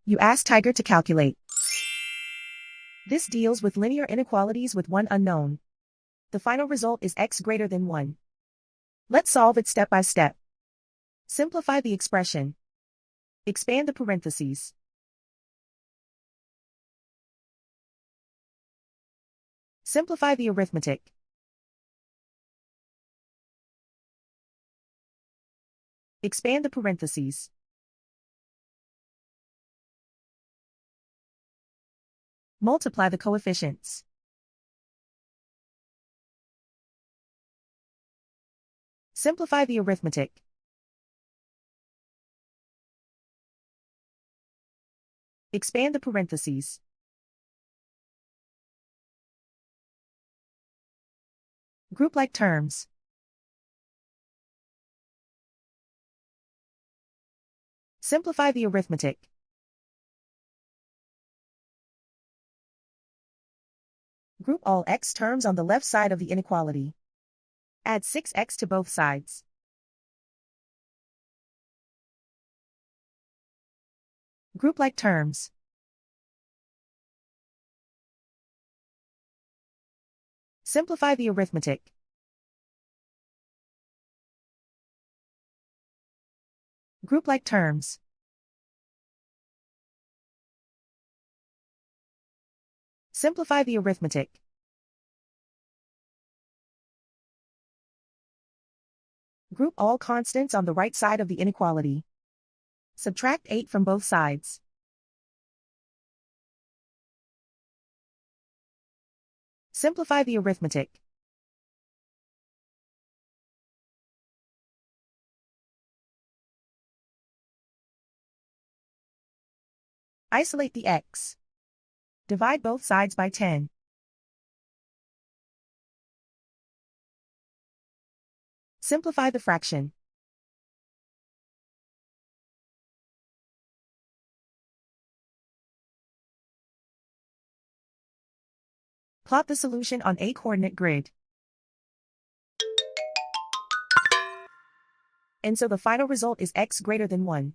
You ask Tiger to calculate. This deals with linear inequalities with one unknown. The final result is x greater than 1. Let's solve it step by step. Simplify the expression. Expand the parentheses. Simplify the arithmetic. Expand the parentheses. Multiply the coefficients. Simplify the arithmetic. Expand the parentheses. Group like terms. Simplify the arithmetic. Group all x terms on the left side of the inequality. Add 6x to both sides. Group like terms. Simplify the arithmetic. Group like terms. Simplify the arithmetic. Group all constants on the right side of the inequality. Subtract 8 from both sides. Simplify the arithmetic. Isolate the x. Divide both sides by 10. Simplify the fraction. Plot the solution on a coordinate grid. And so the final result is x greater than 1.